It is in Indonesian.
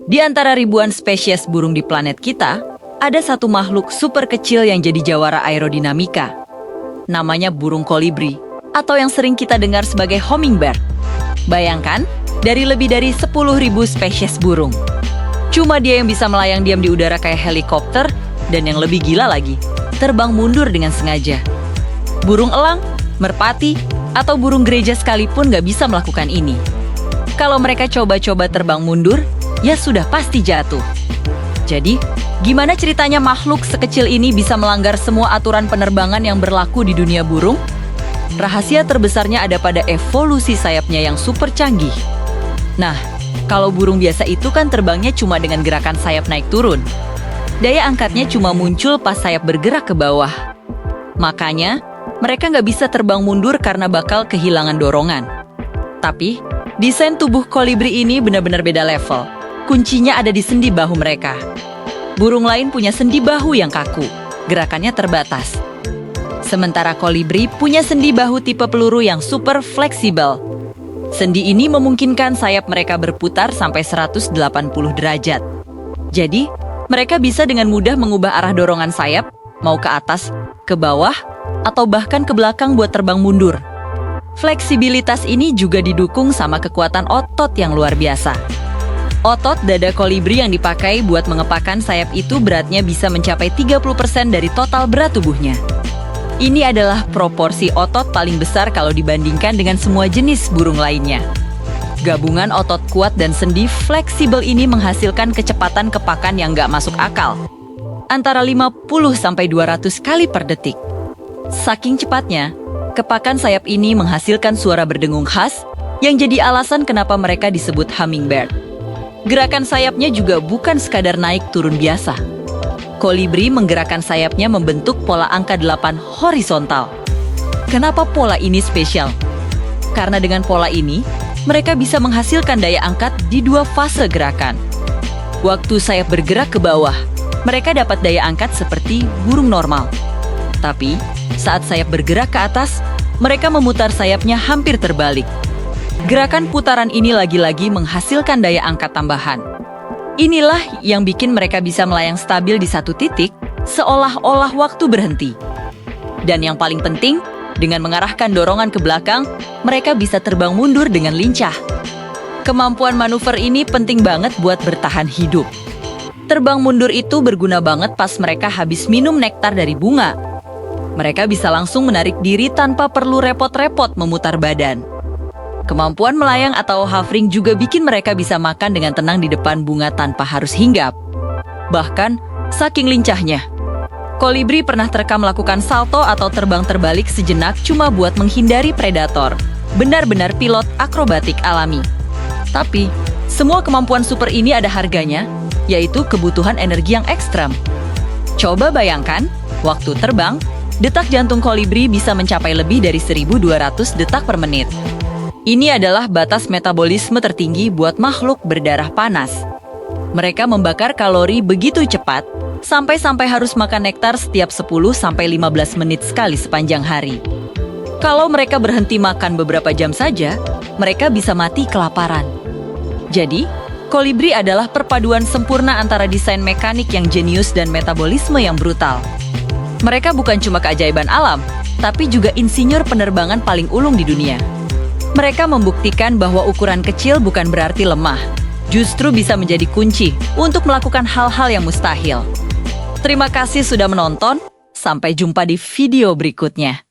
Di antara ribuan spesies burung di planet kita, ada satu makhluk super kecil yang jadi jawara aerodinamika. Namanya burung kolibri, atau yang sering kita dengar sebagai hummingbird. Bayangkan, dari lebih dari 10.000 spesies burung. Cuma dia yang bisa melayang diam di udara kayak helikopter, dan yang lebih gila lagi, terbang mundur dengan sengaja. Burung elang, merpati, atau burung gereja sekalipun nggak bisa melakukan ini. Kalau mereka coba-coba terbang mundur, ya sudah pasti jatuh. Jadi, gimana ceritanya makhluk sekecil ini bisa melanggar semua aturan penerbangan yang berlaku di dunia burung? Rahasia terbesarnya ada pada evolusi sayapnya yang super canggih. Nah, kalau burung biasa itu kan terbangnya cuma dengan gerakan sayap naik turun. Daya angkatnya cuma muncul pas sayap bergerak ke bawah. Makanya, mereka nggak bisa terbang mundur karena bakal kehilangan dorongan. Tapi, desain tubuh kolibri ini benar-benar beda level. Kuncinya ada di sendi bahu mereka. Burung lain punya sendi bahu yang kaku, gerakannya terbatas. Sementara kolibri punya sendi bahu tipe peluru yang super fleksibel. Sendi ini memungkinkan sayap mereka berputar sampai 180 derajat. Jadi, mereka bisa dengan mudah mengubah arah dorongan sayap, mau ke atas, ke bawah, atau bahkan ke belakang buat terbang mundur. Fleksibilitas ini juga didukung sama kekuatan otot yang luar biasa. Otot dada kolibri yang dipakai buat mengepakkan sayap itu beratnya bisa mencapai 30% dari total berat tubuhnya. Ini adalah proporsi otot paling besar kalau dibandingkan dengan semua jenis burung lainnya. Gabungan otot kuat dan sendi fleksibel ini menghasilkan kecepatan kepakan yang nggak masuk akal. Antara 50-200 kali per detik. Saking cepatnya, kepakan sayap ini menghasilkan suara berdengung khas yang jadi alasan kenapa mereka disebut hummingbird. Gerakan sayapnya juga bukan sekadar naik turun biasa. Kolibri menggerakkan sayapnya membentuk pola angka 8 horizontal. Kenapa pola ini spesial? Karena dengan pola ini, mereka bisa menghasilkan daya angkat di 2 fase gerakan. Waktu sayap bergerak ke bawah, mereka dapat daya angkat seperti burung normal. Tapi, saat sayap bergerak ke atas, mereka memutar sayapnya hampir terbalik. Gerakan putaran ini lagi-lagi menghasilkan daya angkat tambahan. Inilah yang bikin mereka bisa melayang stabil di satu titik, seolah-olah waktu berhenti. Dan yang paling penting, dengan mengarahkan dorongan ke belakang, mereka bisa terbang mundur dengan lincah. Kemampuan manuver ini penting banget buat bertahan hidup. Terbang mundur itu berguna banget pas mereka habis minum nektar dari bunga. Mereka bisa langsung menarik diri tanpa perlu repot-repot memutar badan. Kemampuan melayang atau hovering juga bikin mereka bisa makan dengan tenang di depan bunga tanpa harus hinggap. Bahkan, saking lincahnya, kolibri pernah terekam melakukan salto atau terbang terbalik sejenak cuma buat menghindari predator. Benar-benar pilot akrobatik alami. Tapi, semua kemampuan super ini ada harganya, yaitu kebutuhan energi yang ekstrem. Coba bayangkan, waktu terbang, detak jantung kolibri bisa mencapai lebih dari 1.200 detak per menit. Ini adalah batas metabolisme tertinggi buat makhluk berdarah panas. Mereka membakar kalori begitu cepat, sampai harus makan nektar setiap 10-15 menit sekali sepanjang hari. Kalau mereka berhenti makan beberapa jam saja, mereka bisa mati kelaparan. Jadi, kolibri adalah perpaduan sempurna antara desain mekanik yang jenius dan metabolisme yang brutal. Mereka bukan cuma keajaiban alam, tapi juga insinyur penerbangan paling ulung di dunia. Mereka membuktikan bahwa ukuran kecil bukan berarti lemah, justru bisa menjadi kunci untuk melakukan hal-hal yang mustahil. Terima kasih sudah menonton, sampai jumpa di video berikutnya.